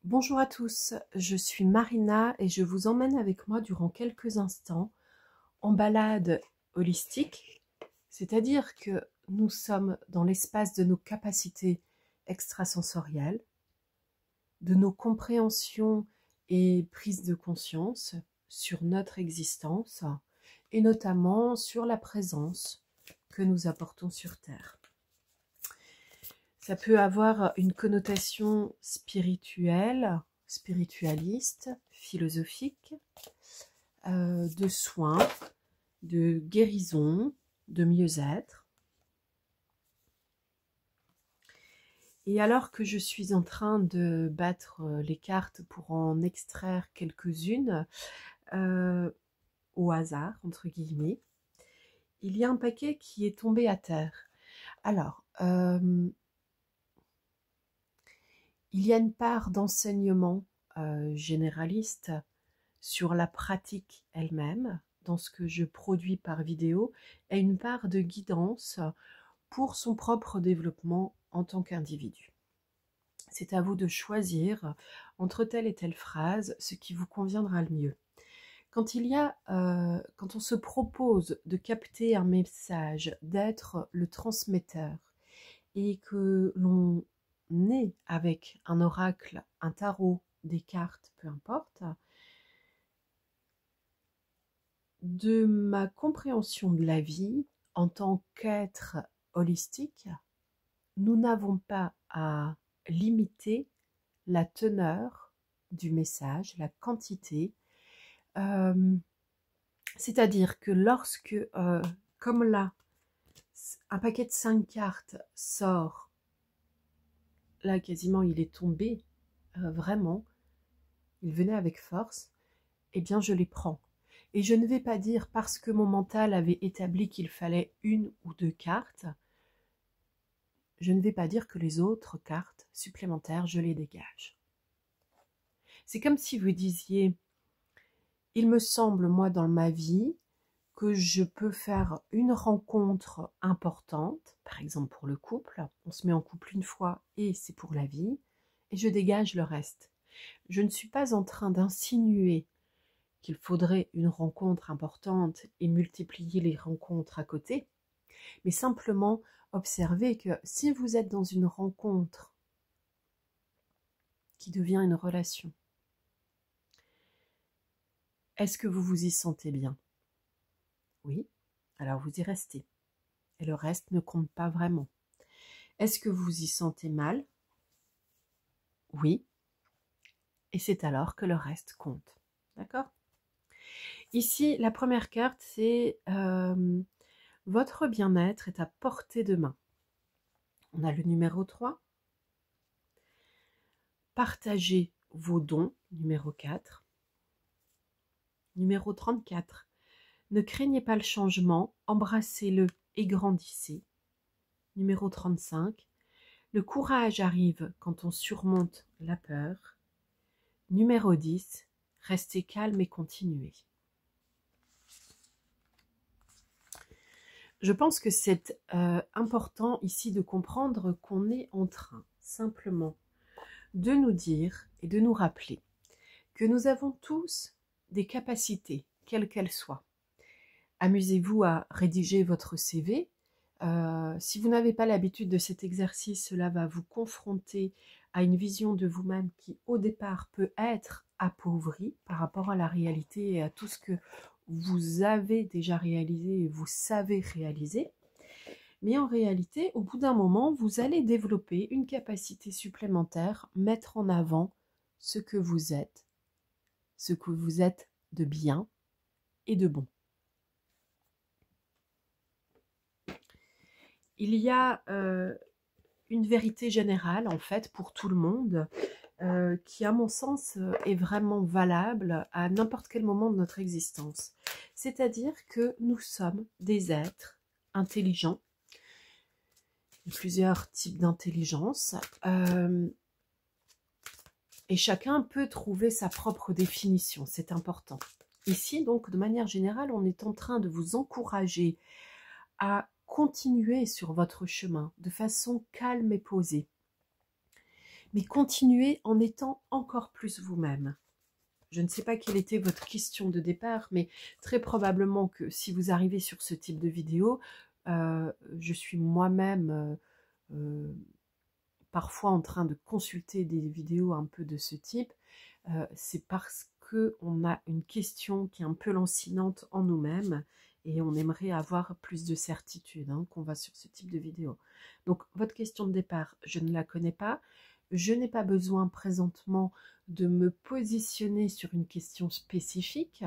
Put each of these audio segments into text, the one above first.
Bonjour à tous, je suis Marina et je vous emmène avec moi durant quelques instants en balade holistique, c'est-à-dire que nous sommes dans l'espace de nos capacités extrasensorielles, de nos compréhensions et prises de conscience sur notre existence et notamment sur la présence que nous apportons sur Terre. Ça peut avoir une connotation spirituelle, spiritualiste, philosophique, de soins, de guérison, de mieux-être. Et alors que je suis en train de battre les cartes pour en extraire quelques-unes, au hasard, entre guillemets, il y a un paquet qui est tombé à terre. Alors, il y a une part d'enseignement généraliste sur la pratique elle-même, dans ce que je produis par vidéo, et une part de guidance pour son propre développement en tant qu'individu. C'est à vous de choisir entre telle et telle phrase ce qui vous conviendra le mieux. Quand on se propose de capter un message, d'être le transmetteur, et que l'on est avec un oracle, un tarot, des cartes, peu importe, de ma compréhension de la vie en tant qu'être holistique, nous n'avons pas à limiter la teneur du message, la quantité. C'est-à-dire que lorsque, comme là, un paquet de 5 cartes sort, là quasiment il est tombé, vraiment, il venait avec force, eh bien je les prends. Et je ne vais pas dire parce que mon mental avait établi qu'il fallait 1 ou 2 cartes, je ne vais pas dire que les autres cartes supplémentaires, je les dégage. C'est comme si vous disiez, il me semble, moi, dans ma vie, que je peux faire une rencontre importante, par exemple pour le couple, on se met en couple une fois et c'est pour la vie, et je dégage le reste. Je ne suis pas en train d'insinuer qu'il faudrait une rencontre importante et multiplier les rencontres à côté, mais simplement observer que si vous êtes dans une rencontre qui devient une relation, est-ce que vous vous y sentez bien? Oui, alors vous y restez. Et le reste ne compte pas vraiment. Est-ce que vous y sentez mal? Oui. Et c'est alors que le reste compte. D'accord? Ici, la première carte, c'est votre bien-être est à portée de main. On a le numéro 3. Partagez vos dons, numéro 4. Numéro 34. Ne craignez pas le changement, embrassez-le et grandissez. Numéro 35. Le courage arrive quand on surmonte la peur. Numéro 10. Restez calme et continuez. Je pense que c'est important ici de comprendre qu'on est en train simplement de nous dire et de nous rappeler que nous avons tous des capacités, quelles qu'elles soient. Amusez-vous à rédiger votre CV. Si vous n'avez pas l'habitude de cet exercice, cela va vous confronter à une vision de vous-même qui, au départ, peut être appauvrie par rapport à la réalité et à tout ce que vous avez déjà réalisé et vous savez réaliser. Mais en réalité, au bout d'un moment, vous allez développer une capacité supplémentaire, mettre en avant ce que vous êtes de bien et de bon. Il y a une vérité générale, en fait, pour tout le monde, qui, à mon sens, est vraiment valable à n'importe quel moment de notre existence. C'est-à-dire que nous sommes des êtres intelligents, plusieurs types d'intelligence, et chacun peut trouver sa propre définition, c'est important. Ici, donc, de manière générale, on est en train de vous encourager à continuer sur votre chemin de façon calme et posée. mais continuez en étant encore plus vous-même. Je ne sais pas quelle était votre question de départ, mais très probablement que si vous arrivez sur ce type de vidéo, je suis moi-même parfois en train de consulter des vidéos un peu de ce type, c'est parce qu'on a une question qui est un peu lancinante en nous-mêmes et on aimerait avoir plus de certitude qu'on va sur ce type de vidéo. Donc votre question de départ, je ne la connais pas. Je n'ai pas besoin présentement de me positionner sur une question spécifique.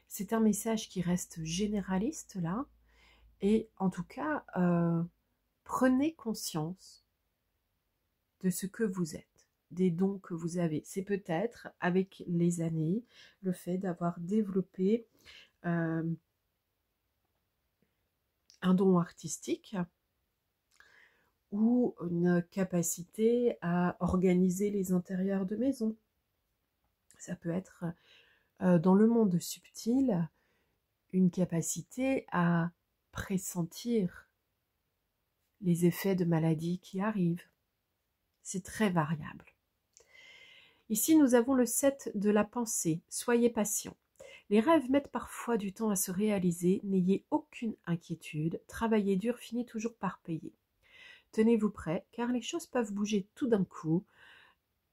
C'est un message qui reste généraliste là. Et en tout cas, prenez conscience de ce que vous êtes, des dons que vous avez. C'est peut-être, avec les années, le fait d'avoir développé un don artistique ou une capacité à organiser les intérieurs de maison. Ça peut être, dans le monde subtil, une capacité à pressentir les effets de maladies qui arrivent. C'est très variable. Ici, nous avons le 7 de la pensée. Soyez patient. Les rêves mettent parfois du temps à se réaliser. N'ayez aucune inquiétude. Travailler dur finit toujours par payer. Tenez-vous prêt, car les choses peuvent bouger tout d'un coup.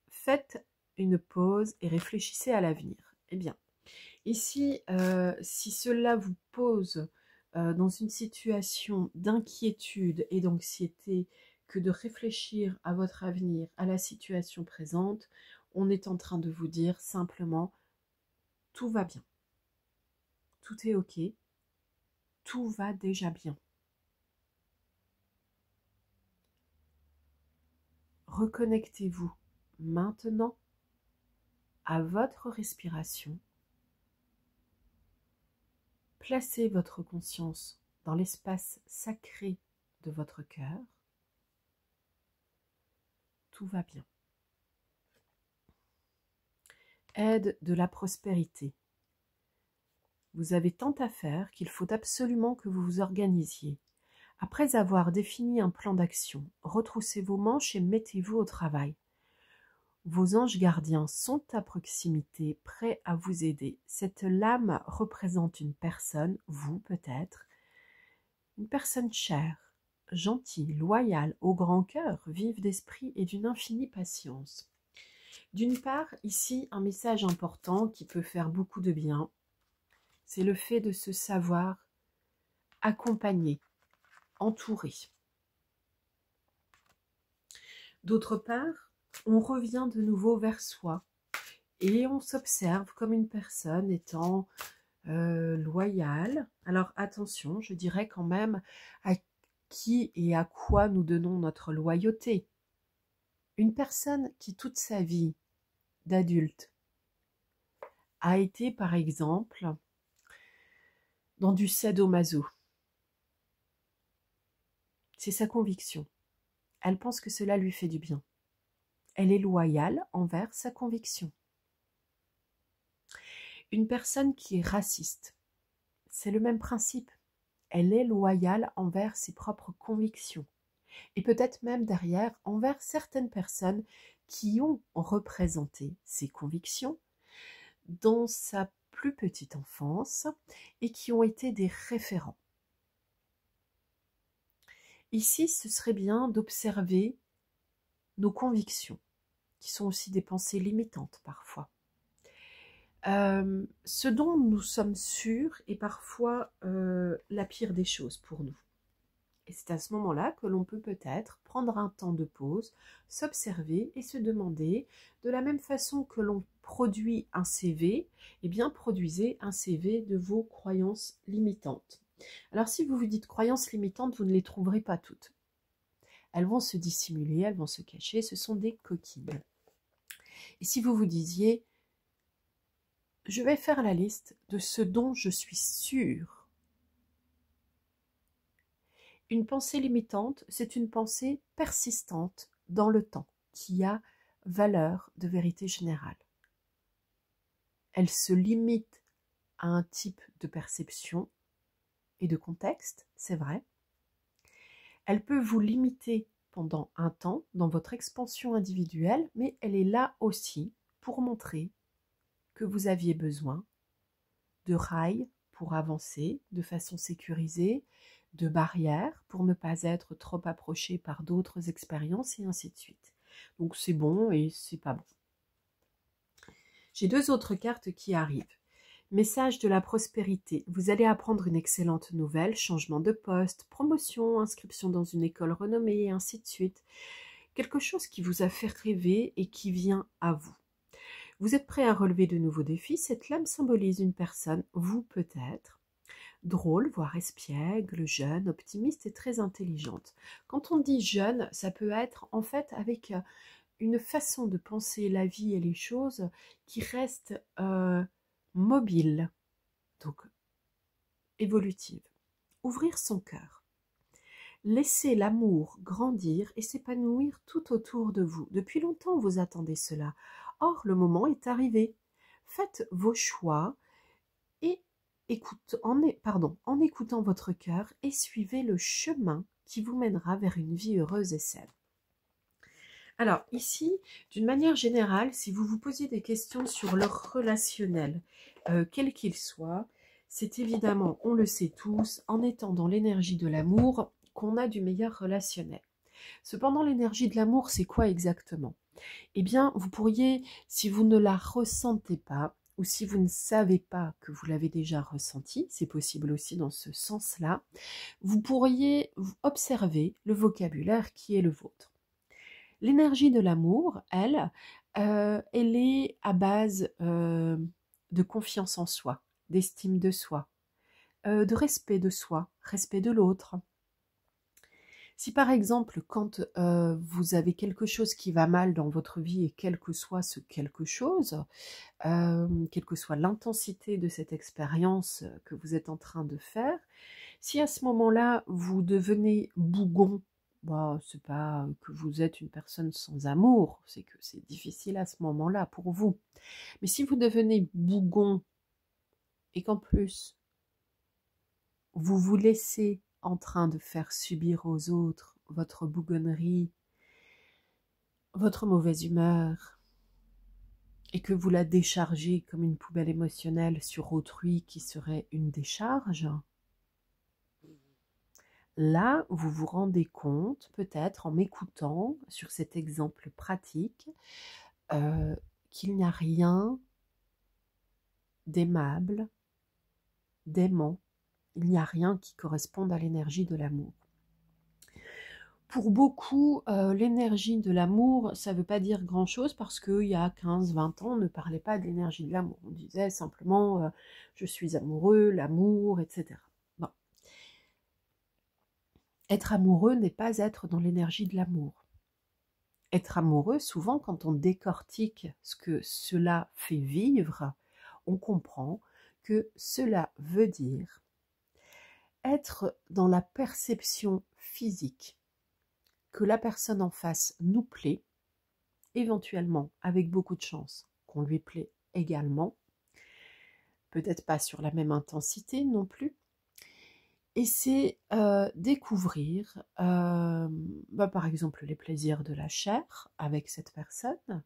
Faites une pause et réfléchissez à l'avenir. Eh bien, ici, si cela vous pose dans une situation d'inquiétude et d'anxiété que de réfléchir à votre avenir, à la situation présente, on est en train de vous dire simplement tout va bien, tout est ok, tout va déjà bien. Reconnectez-vous maintenant à votre respiration. Placez votre conscience dans l'espace sacré de votre cœur. Tout va bien. Aide de la prospérité. Vous avez tant à faire qu'il faut absolument que vous vous organisiez. Après avoir défini un plan d'action, retroussez vos manches et mettez-vous au travail. Vos anges gardiens sont à proximité, prêts à vous aider. Cette lame représente une personne, vous peut-être, une personne chère, gentille, loyale, au grand cœur, vive d'esprit et d'une infinie patience. D'une part, ici, un message important qui peut faire beaucoup de bien, c'est le fait de se savoir accompagné, entouré. D'autre part, on revient de nouveau vers soi et on s'observe comme une personne étant loyale. Alors attention, je dirais quand même à qui et à quoi nous donnons notre loyauté. Une personne qui toute sa vie d'adulte a été par exemple dans du sadomaso. C'est sa conviction. Elle pense que cela lui fait du bien. Elle est loyale envers sa conviction. Une personne qui est raciste, c'est le même principe. Elle est loyale envers ses propres convictions. Et peut-être même derrière envers certaines personnes qui ont représenté ses convictions dans sa plus petite enfance et qui ont été des référents. Ici, ce serait bien d'observer nos convictions, qui sont aussi des pensées limitantes parfois. Ce dont nous sommes sûrs est parfois la pire des choses pour nous. Et c'est à ce moment-là que l'on peut peut-être prendre un temps de pause, s'observer et se demander, de la même façon que l'on produit un CV, eh bien produisez un CV de vos croyances limitantes. Alors si vous vous dites croyances limitantes, vous ne les trouverez pas toutes. Elles vont se dissimuler, elles vont se cacher, ce sont des coquilles. Et si vous vous disiez, je vais faire la liste de ce dont je suis sûre. Une pensée limitante, c'est une pensée persistante dans le temps, qui a valeur de vérité générale. Elle se limite à un type de perception et de contexte, c'est vrai. Elle peut vous limiter pendant un temps dans votre expansion individuelle, mais elle est là aussi pour montrer que vous aviez besoin de rails pour avancer de façon sécurisée, de barrières pour ne pas être trop approché par d'autres expériences et ainsi de suite. Donc c'est bon et c'est pas bon. J'ai 2 autres cartes qui arrivent. Message de la prospérité. Vous allez apprendre une excellente nouvelle, changement de poste, promotion, inscription dans une école renommée et ainsi de suite. Quelque chose qui vous a fait rêver et qui vient à vous. Vous êtes prêt à relever de nouveaux défis. Cette lame symbolise une personne, vous peut-être, drôle, voire espiègle, jeune, optimiste et très intelligente. Quand on dit jeune, ça peut être en fait avec une façon de penser la vie et les choses qui reste mobile, donc évolutive. Ouvrir son cœur. Laissez l'amour grandir et s'épanouir tout autour de vous. Depuis longtemps, vous attendez cela. Or, le moment est arrivé. Faites vos choix et en écoutant votre cœur et suivez le chemin qui vous mènera vers une vie heureuse et saine. Alors ici, d'une manière générale, si vous vous posez des questions sur leur relationnel, quel qu'il soit, c'est évidemment, on le sait tous, en étant dans l'énergie de l'amour, qu'on a du meilleur relationnel. Cependant, l'énergie de l'amour, c'est quoi exactement? Eh bien, vous pourriez, si vous ne la ressentez pas, ou si vous ne savez pas que vous l'avez déjà ressenti, c'est possible aussi dans ce sens-là, vous pourriez observer le vocabulaire qui est le vôtre. L'énergie de l'amour, elle est à base de confiance en soi, d'estime de soi, de respect de soi, respect de l'autre. Si par exemple, quand vous avez quelque chose qui va mal dans votre vie et quel que soit ce quelque chose, quelle que soit l'intensité de cette expérience que vous êtes en train de faire, si à ce moment-là, vous devenez bougon, bah, c'est pas que vous êtes une personne sans amour, c'est que c'est difficile à ce moment-là pour vous. Mais si vous devenez bougon et qu'en plus, vous vous laissez en train de faire subir aux autres votre bougonnerie, votre mauvaise humeur, et que vous la déchargez comme une poubelle émotionnelle sur autrui qui serait une décharge, là, vous vous rendez compte, peut-être en m'écoutant sur cet exemple pratique, qu'il n'y a rien d'aimable, d'aimant, il n'y a rien qui corresponde à l'énergie de l'amour. Pour beaucoup, l'énergie de l'amour, ça ne veut pas dire grand-chose parce qu'il y a 15-20 ans, on ne parlait pas de l'énergie de l'amour. On disait simplement je suis amoureux, l'amour, etc. Bon. Être amoureux n'est pas être dans l'énergie de l'amour. Être amoureux, souvent, quand on décortique ce que cela fait vivre, on comprend que cela veut dire être dans la perception physique que la personne en face nous plaît, éventuellement, avec beaucoup de chance, qu'on lui plaît également, peut-être pas sur la même intensité non plus, et c'est découvrir, par exemple, les plaisirs de la chair avec cette personne,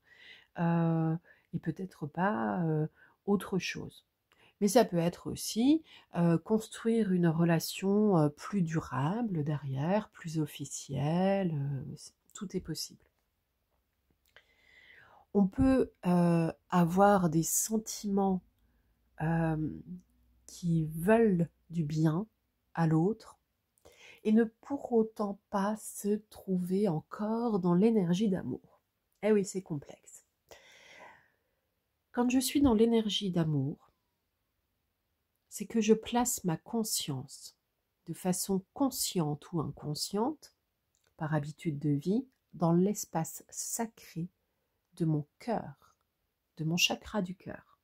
et peut-être pas autre chose. Mais ça peut être aussi construire une relation plus durable derrière, plus officielle, tout est possible. On peut avoir des sentiments qui veulent du bien à l'autre et ne pour autant pas se trouver encore dans l'énergie d'amour. Eh oui, c'est complexe. Quand je suis dans l'énergie d'amour, c'est que je place ma conscience de façon consciente ou inconsciente, par habitude de vie, dans l'espace sacré de mon cœur, de mon chakra du cœur.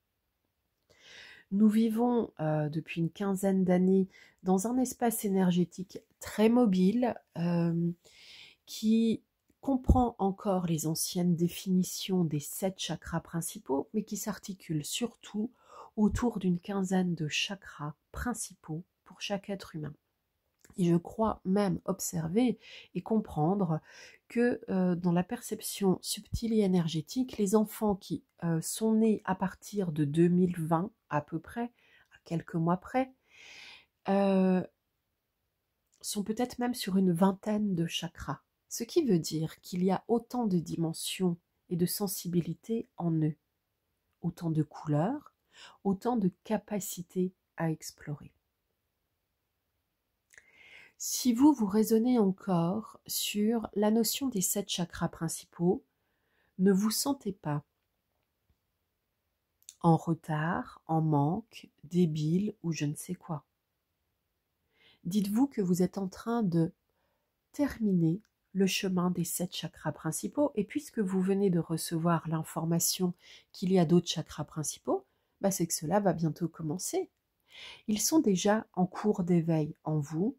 Nous vivons depuis une quinzaine d'années dans un espace énergétique très mobile qui comprend encore les anciennes définitions des 7 chakras principaux, mais qui s'articule surtout autour d'une quinzaine de chakras principaux pour chaque être humain. Et je crois même observer et comprendre que dans la perception subtile et énergétique, les enfants qui sont nés à partir de 2020 à peu près, à quelques mois près, sont peut-être même sur une vingtaine de chakras. Ce qui veut dire qu'il y a autant de dimensions et de sensibilités en eux, autant de couleurs, autant de capacités à explorer. Si vous raisonnez encore sur la notion des 7 chakras principaux, ne vous sentez pas en retard, en manque, débile ou je ne sais quoi. Dites-vous que vous êtes en train de terminer le chemin des 7 chakras principaux, et puisque vous venez de recevoir l'information qu'il y a d'autres chakras principaux, c'est que cela va bientôt commencer. Ils sont déjà en cours d'éveil en vous,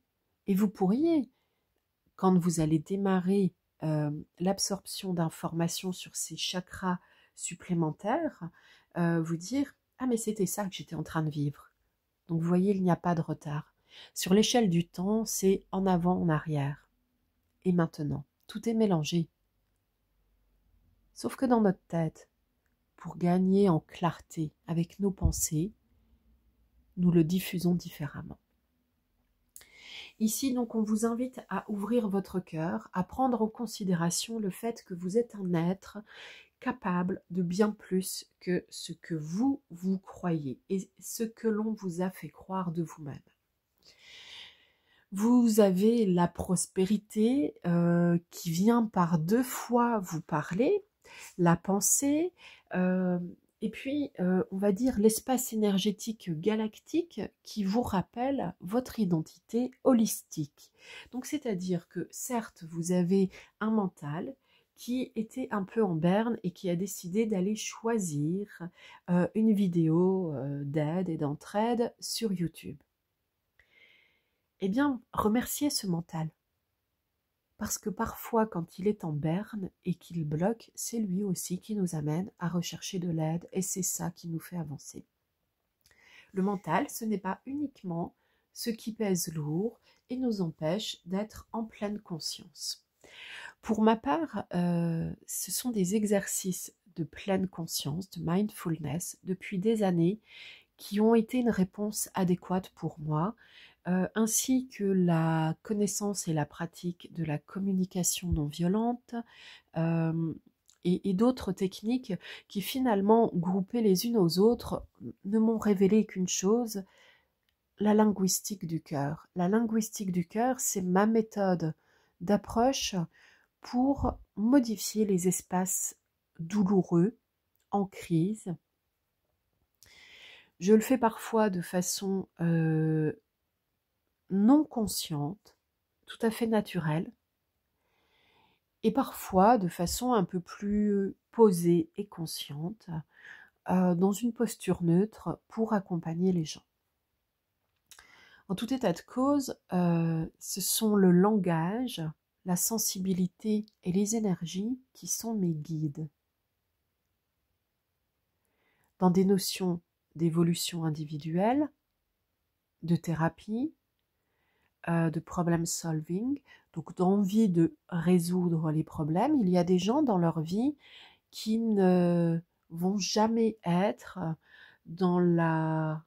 et vous pourriez, quand vous allez démarrer l'absorption d'informations sur ces chakras supplémentaires, vous dire « Ah mais c'était ça que j'étais en train de vivre ». Donc vous voyez, il n'y a pas de retard. Sur l'échelle du temps, c'est en avant, en arrière. Et maintenant, tout est mélangé. Sauf que dans notre tête, pour gagner en clarté avec nos pensées, nous le diffusons différemment. Ici, donc, on vous invite à ouvrir votre cœur, à prendre en considération le fait que vous êtes un être capable de bien plus que ce que vous croyez et ce que l'on vous a fait croire de vous-même. Vous avez la prospérité qui vient par 2 fois vous parler, la pensée, et puis on va dire l'espace énergétique galactique qui vous rappelle votre identité holistique. Donc c'est-à-dire que certes vous avez un mental qui était un peu en berne et qui a décidé d'aller choisir une vidéo d'aide et d'entraide sur YouTube. Eh bien, remerciez ce mental. Parce que parfois, quand il est en berne et qu'il bloque, c'est lui aussi qui nous amène à rechercher de l'aide et c'est ça qui nous fait avancer. Le mental, ce n'est pas uniquement ce qui pèse lourd et nous empêche d'être en pleine conscience. Pour ma part, ce sont des exercices de pleine conscience, de mindfulness, depuis des années, qui ont été une réponse adéquate pour moi, ainsi que la connaissance et la pratique de la communication non violente et d'autres techniques qui finalement, groupées les unes aux autres, ne m'ont révélé qu'une chose, la linguistique du cœur. La linguistique du cœur, c'est ma méthode d'approche pour modifier les espaces douloureux en crise. Je le fais parfois de façon non consciente, tout à fait naturelle, et parfois de façon un peu plus posée et consciente, dans une posture neutre pour accompagner les gens. En tout état de cause, ce sont le langage, la sensibilité et les énergies qui sont mes guides. Dans des notions d'évolution individuelle, de thérapie, de problem solving, donc d'envie de résoudre les problèmes. Il y a des gens dans leur vie qui ne vont jamais être dans la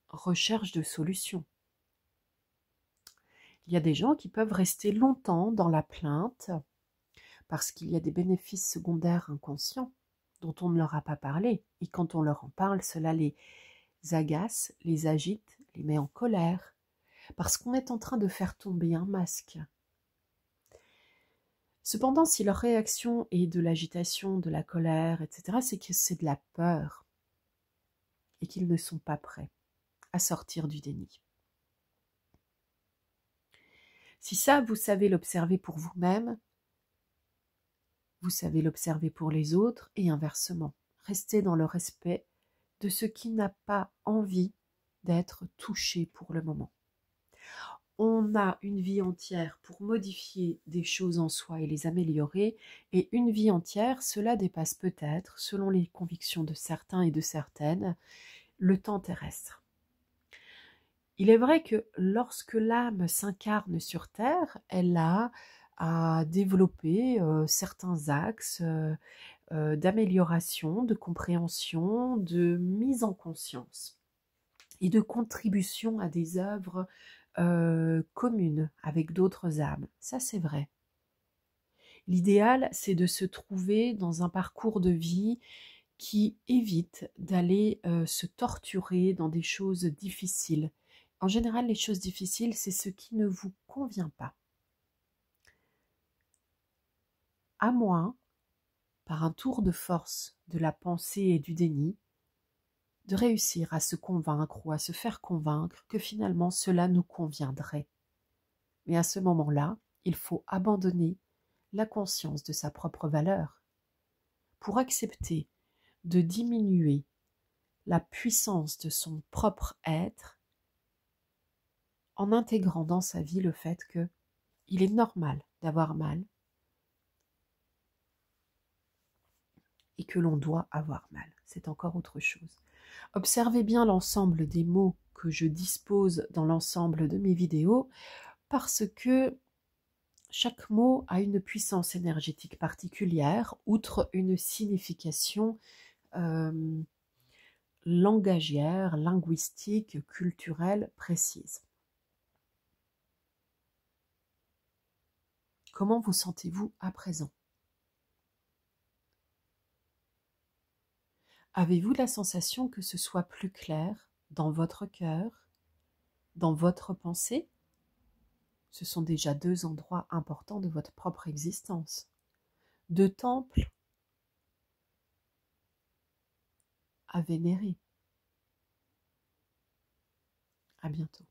recherche de solutions. Il y a des gens qui peuvent rester longtemps dans la plainte parce qu'il y a des bénéfices secondaires inconscients dont on ne leur a pas parlé. Et quand on leur en parle, cela les agace, les agite, les met en colère. Parce qu'on est en train de faire tomber un masque. Cependant, si leur réaction est de l'agitation, de la colère, etc., c'est que c'est de la peur et qu'ils ne sont pas prêts à sortir du déni. Si ça, vous savez l'observer pour vous-même, vous savez l'observer pour les autres et inversement. Restez dans le respect de ce qui n'a pas envie d'être touché pour le moment. On a une vie entière pour modifier des choses en soi et les améliorer, et une vie entière, cela dépasse peut-être, selon les convictions de certains et de certaines, le temps terrestre. Il est vrai que lorsque l'âme s'incarne sur Terre, elle a à développer certains axes d'amélioration, de compréhension, de mise en conscience et de contribution à des œuvres communes avec d'autres âmes. Ça, c'est vrai. L'idéal, c'est de se trouver dans un parcours de vie qui évite d'aller se torturer dans des choses difficiles. En général, les choses difficiles, c'est ce qui ne vous convient pas. À moins, par un tour de force de la pensée et du déni, de réussir à se convaincre ou à se faire convaincre que finalement cela nous conviendrait. Mais à ce moment-là, il faut abandonner la conscience de sa propre valeur pour accepter de diminuer la puissance de son propre être en intégrant dans sa vie le fait que il est normal d'avoir mal et que l'on doit avoir mal. C'est encore autre chose. Observez bien l'ensemble des mots que je dispose dans l'ensemble de mes vidéos parce que chaque mot a une puissance énergétique particulière, outre une signification langagière, linguistique, culturelle précise. Comment vous sentez-vous à présent? Avez-vous la sensation que ce soit plus clair dans votre cœur, dans votre pensée? Ce sont déjà deux endroits importants de votre propre existence. Deux temples à vénérer. À bientôt.